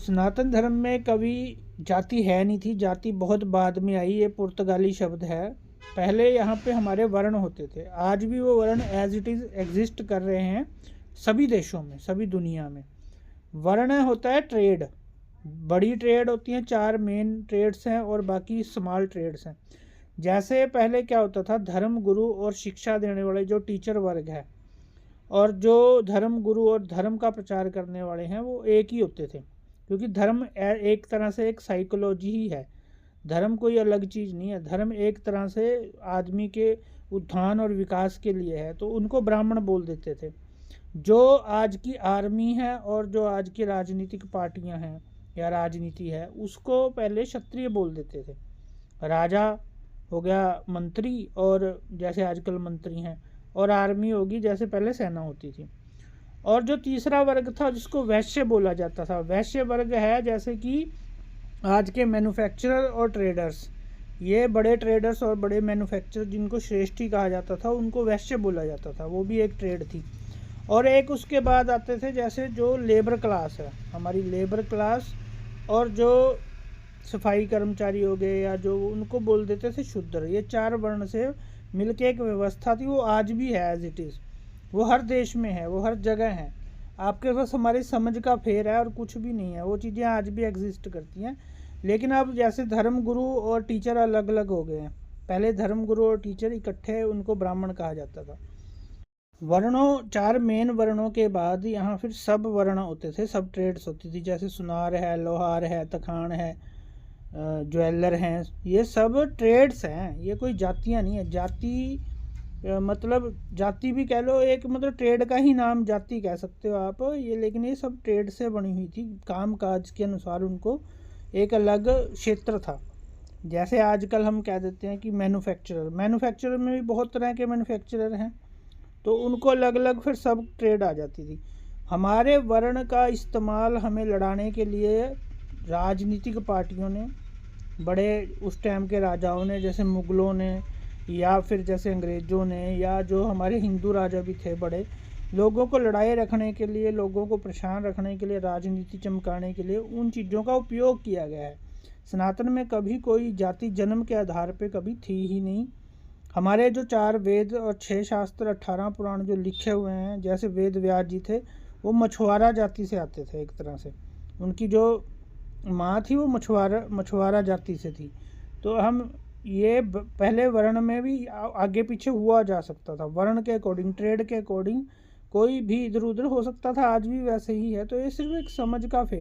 सनातन धर्म में कभी जाति है नहीं थी, जाति बहुत बाद में आई। ये पुर्तगाली शब्द है। पहले यहाँ पे हमारे वर्ण होते थे, आज भी वो वर्ण एज इट इज़ एग्जिस्ट कर रहे हैं सभी देशों में, सभी दुनिया में। वर्ण होता है ट्रेड, बड़ी ट्रेड होती हैं, 4 मेन ट्रेड्स हैं और बाकी स्मॉल ट्रेड्स हैं। जैसे पहले क्या होता था, धर्म गुरु और शिक्षा देने वाले जो टीचर वर्ग है और जो धर्म गुरु और धर्म का प्रचार करने वाले हैं वो एक ही होते थे, क्योंकि धर्म एक तरह से एक साइकोलॉजी ही है। धर्म कोई अलग चीज़ नहीं है। धर्म एक तरह से आदमी के उत्थान और विकास के लिए है, तो उनको ब्राह्मण बोल देते थे। जो आज की आर्मी है और जो आज की राजनीतिक पार्टियां हैं या राजनीति है, उसको पहले क्षत्रिय बोल देते थे। राजा हो गया मंत्री, और जैसे आजकल मंत्री हैं, और आर्मी होगी जैसे पहले सेना होती थी। और जो तीसरा वर्ग था जिसको वैश्य बोला जाता था, वैश्य वर्ग है जैसे कि आज के मैन्युफैक्चरर और ट्रेडर्स। ये बड़े ट्रेडर्स और बड़े मैन्युफैक्चरर जिनको श्रेष्ठी कहा जाता था, उनको वैश्य बोला जाता था, वो भी एक ट्रेड थी। और एक उसके बाद आते थे जैसे जो लेबर क्लास है, हमारी लेबर क्लास, और जो सफाई कर्मचारी हो गए या जो, उनको बोल देते थे शूद्र। ये 4 वर्ण से मिलके एक व्यवस्था थी, वो आज भी है एज इट इज़। वो हर देश में है, वो हर जगह है। आपके पास हमारी समझ का फेर है और कुछ भी नहीं है, वो चीज़ें आज भी एग्जिस्ट करती हैं। लेकिन अब जैसे धर्म गुरु और टीचर अलग अलग हो गए हैं। पहले धर्म गुरु और टीचर इकट्ठे, उनको ब्राह्मण कहा जाता था। वर्णों, 4 मेन वर्णों के बाद यहाँ फिर सब वर्ण होते थे, सब ट्रेड्स होती थी। जैसे सुनार है, लोहार है, तखान है, ज्वेलर हैं, ये सब ट्रेड्स हैं। ये कोई जातियाँ नहीं है। जाति मतलब जाति भी कह लो, एक मतलब ट्रेड का ही नाम जाति कह सकते हो आप ये। लेकिन ये सब ट्रेड से बनी हुई थी, काम काज के अनुसार उनको एक अलग क्षेत्र था। जैसे आजकल हम कह देते हैं कि मैन्युफैक्चरर में भी बहुत तरह के मैन्युफैक्चरर हैं, तो उनको अलग अलग फिर सब ट्रेड आ जाती थी। हमारे वर्ण का इस्तेमाल हमें लड़ाने के लिए राजनीतिक पार्टियों ने, बड़े उस टाइम के राजाओं ने, जैसे मुग़लों ने या फिर जैसे अंग्रेज़ों ने, या जो हमारे हिंदू राजा भी थे बड़े, लोगों को लड़ाई रखने के लिए, लोगों को परेशान रखने के लिए, राजनीति चमकाने के लिए उन चीज़ों का उपयोग किया गया है। सनातन में कभी कोई जाति जन्म के आधार पे कभी थी ही नहीं। हमारे जो 4 वेद और 6 शास्त्र, 18 पुराण जो लिखे हुए हैं, जैसे वेद व्यास जी थे, वो मछुआरा जाति से आते थे। एक तरह से उनकी जो माँ थी वो मछुआरा जाति से थी। तो हम ये पहले वर्ण में भी आगे पीछे हुआ जा सकता था, वर्ण के अकॉर्डिंग, ट्रेड के अकॉर्डिंग कोई भी इधर उधर हो सकता था, आज भी वैसे ही है। तो ये सिर्फ एक समझ का फेर